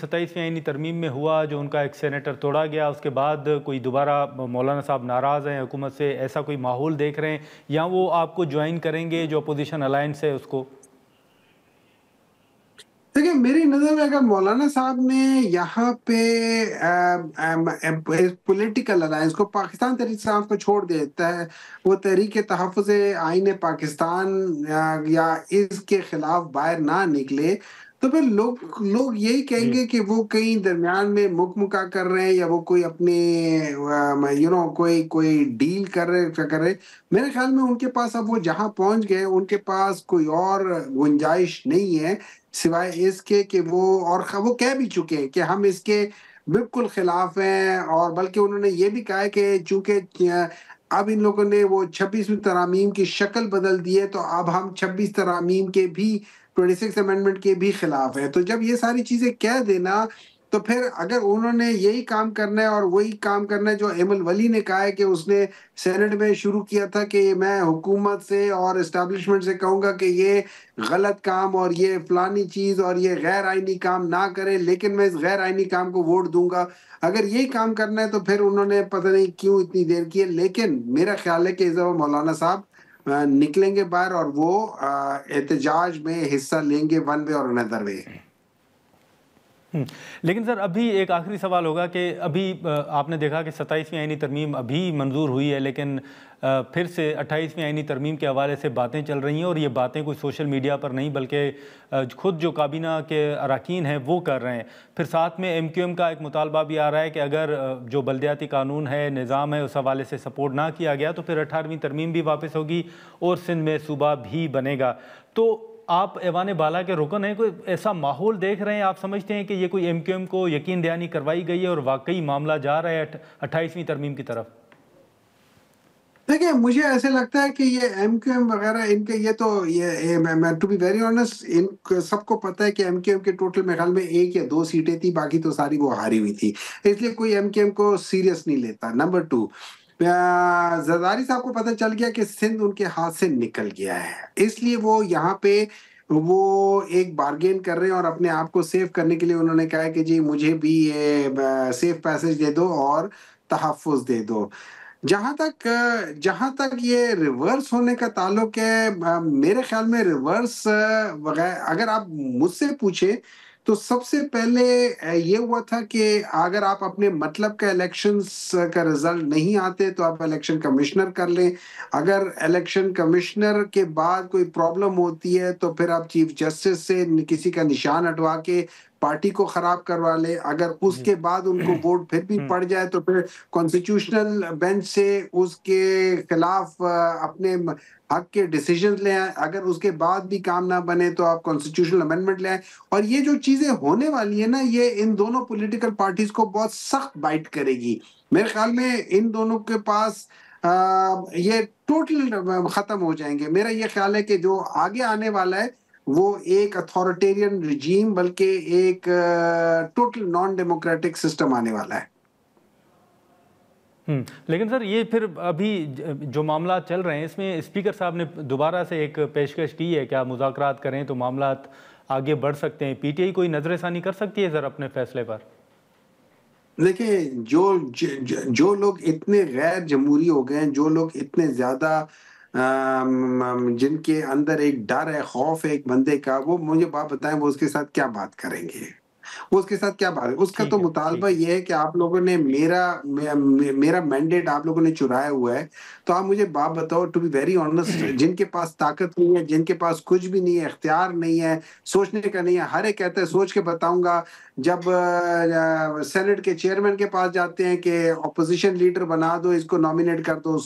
27ویں آئینی ترمیم میں ہوا جو ان کا ایک سینیٹر توڑا گیا، اس کے بعد کوئی دوبارہ مولانا صاحب ناراض ہیں حکومت سے، ایسا کوئی ماحول دیکھ رہے ہیں یا وہ آپ کو جوائن کریں گے جو اپوزیشن الائنس ہے اس کو؟ دیکھیں میری نظر میں اگر مولانا صاحب نے یہاں پہ پولیٹیکل الائنس کو پاکستان تحریک انصاف کو چھوڑ دیتا ہے، وہ تحریک تحفظ آئین پاکستان یا اس کے خلاف باہر نہ نکلے، تو پھر لوگ یہی کہیں گے کہ وہ کہیں درمیان میں مکا کر رہے ہیں یا وہ کوئی اپنے کوئی ڈیل کر رہے. میرے خیال میں ان کے پاس اب وہ جہاں پہنچ گئے ان کے پاس کوئی اور گنجائش نہیں ہے سوائے اس کے کہ وہ کہہ بھی چکے ہیں کہ ہم اس کے بالکل خلاف ہیں، اور بلکہ انہوں نے یہ بھی کہا ہے کہ چونکہ اب ان لوگوں نے وہ 26ویں ترامیم کی شکل بدل دی ہے تو اب ہم 26 ترامیم کے بھی 26 امینڈمنٹ کے بھی خلاف ہے. تو جب یہ ساری چیزیں کہہ دینا تو پھر اگر انہوں نے یہی کام کرنا ہے اور وہی کام کرنا ہے جو ایمل ولی نے کہا ہے کہ اس نے سینٹ میں شروع کیا تھا کہ میں حکومت سے اور اسٹیبلشمنٹ سے کہوں گا کہ یہ غلط کام اور یہ فلانی چیز اور یہ غیر آئینی کام نہ کرے، لیکن میں اس غیر آئینی کام کو ووٹ دوں گا. اگر یہی کام کرنا ہے تو پھر انہوں نے پتہ نہیں کیوں اتنی دیر کی ہے. لیکن میرا خیال ہے کہ اس دفعہ مولانا صاحب نکلیں گے باہر اور وہ احتجاج میں حصہ لیں گے ون وے اور اندر وے. لیکن سر ابھی ایک آخری سوال ہوگا کہ ابھی آپ نے دیکھا کہ 27ویں آئینی ترمیم ابھی منظور ہوئی ہے، لیکن پھر سے 28ویں آئینی ترمیم کے حوالے سے باتیں چل رہی ہیں، اور یہ باتیں کوئی سوشل میڈیا پر نہیں بلکہ خود جو کابینہ کے اراکین ہیں وہ کر رہے ہیں. پھر ساتھ میں ایم کیو ایم کا ایک مطالبہ بھی آ رہا ہے کہ اگر جو بلدیاتی قانون ہے، نظام ہے، اس حوالے سے سپورٹ نہ کیا گیا تو پھر 18ویں ترمیم بھی واپس ہوگی اور سندھ میں صوبہ بھی بنے گا. تو آپ ایوان بالا کے رکن ہیں، کوئی ایسا ماحول دیکھ رہے ہیں؟ آپ سمجھتے ہیں کہ یہ کوئی ایم کیو ایم کو یقین دہانی کروائی گئی ہے اور واقعی معاملہ جا رہا ہے 28ویں ترمیم کی طرف؟ دیکھیں مجھے ایسے لگتا ہے کہ یہ ایم کیو ایم وغیرہ ان کے یہ تو ٹو بی ویری آنیسٹ ان سب کو پتہ ہے کہ ایم کیو ایم کے ٹوٹل میرے خیال میں 1 یا 2 سیٹیں تھی، باقی تو ساری وہ ہاری ہوئی تھی، اس لیے کوئی ایم کیو ایم کو سیریس نہیں لیتا. نمبر 2، زرداری صاحب کو پتہ چل گیا کہ سندھ ان کے ہاتھ سے نکل گیا ہے، اس لیے وہ یہاں پہ وہ ایک بارگین کر رہے ہیں اور اپنے آپ کو سیو کرنے کے لیے انہوں نے کہا ہے کہ جی مجھے بھی سیف پیسج دے دو اور تحفظ دے دو. جہاں تک یہ ریورس ہونے کا تعلق ہے، میرے خیال میں ریورس اگر آپ مجھ سے پوچھیں تو سب سے پہلے یہ ہوا تھا کہ اگر آپ اپنے مطلب کا الیکشنز کا رزلٹ نہیں آتے تو آپ الیکشن کمشنر کر لیں، اگر الیکشن کمشنر کے بعد کوئی پرابلم ہوتی ہے تو پھر آپ چیف جسٹس سے کسی کا نشان ہٹوا کے پارٹی کو خراب کروا لے، اگر اس کے بعد ان کو ووٹ پھر بھی پڑ جائے تو پھر کانسٹیٹیوشنل بینچ سے اس کے خلاف اپنے حق کے ڈیسیجنز لے آئیں، اگر اس کے بعد بھی کام نہ بنے تو آپ کانسٹیٹیوشنل امینڈمنٹ لے آئیں. اور یہ جو چیزیں ہونے والی ہیں نا، یہ ان دونوں پولیٹیکل پارٹیز کو بہت سخت بائٹ کرے گی. میرے خیال میں ان دونوں کے پاس یہ ٹوٹل ختم ہو جائیں گے. میرا یہ خیال ہے کہ جو آگے آنے والا ہے وہ ایک اتھارٹیرین رجیم بلکہ ایک ٹوٹل نان ڈیموکریٹک سسٹم آنے والا ہے. لیکن سر یہ پھر ابھی جو معاملات چل رہے ہیں اس میں اسپیکر صاحب نے دوبارہ سے ایک پیشکش کی ہے کہ آپ مذاکرات کریں تو معاملات آگے بڑھ سکتے ہیں. پی ٹی آئی کوئی نظر ثانی کر سکتی ہے سر اپنے فیصلے پر؟ دیکھیں جو لوگ اتنے غیر جمہوری ہو گئے ہیں، جو لوگ اتنے زیادہ جن کے اندر ایک ڈر ہے، خوف ہے ایک بندے کا، وہ مجھے بات بتائیں وہ اس کے ساتھ کیا بات کریں گے؟ وہ اس کے ساتھ کیا بات ہے؟ اس کا تو مطالبہ یہ ہے کہ آپ لوگوں نے میرا مینڈیٹ آپ لوگوں نے چرایا ہوا ہے، تو آپ مجھے بات بتاؤ ٹو بی ویری آنیسٹ، جن کے پاس طاقت نہیں ہے، جن کے پاس کچھ بھی نہیں ہے، اختیار نہیں ہے، سوچنے کا نہیں ہے، ہر ایک کہتا ہے سوچ کے بتاؤں گا. جب سینٹ کے چیئرمین کے پاس جاتے ہیں کہ اپوزیشن لیڈر بنا دو، اس کو نامینیٹ کر دو،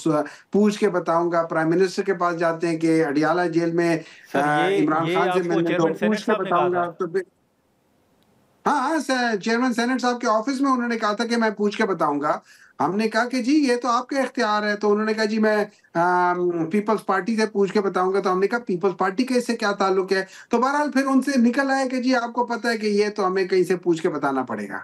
پوچھ کے بتاؤں گا. پرائم منسٹر کے پاس جاتے ہیں کہ اڈیالہ جیل میں عمران خان سے ملنے دو، پوچھ کے بتاؤں گا. تو ہاں چیئرمین سینٹ صاحب کے آفس میں انہوں نے کہا تھا کہ میں پوچھ کے بتاؤں گا. ہم نے کہا کہ جی یہ تو آپ کا اختیار ہے، تو انہوں نے کہا جی میں پیپلز پارٹی سے پوچھ کے بتاؤں گا. تو ہم نے کہا پیپلز پارٹی کا اس سے کیا تعلق ہے؟ تو بہرحال پھر ان سے نکل آئے کہ جی آپ کو پتہ ہے کہ یہ تو ہمیں کہیں سے پوچھ کے بتانا پڑے گا.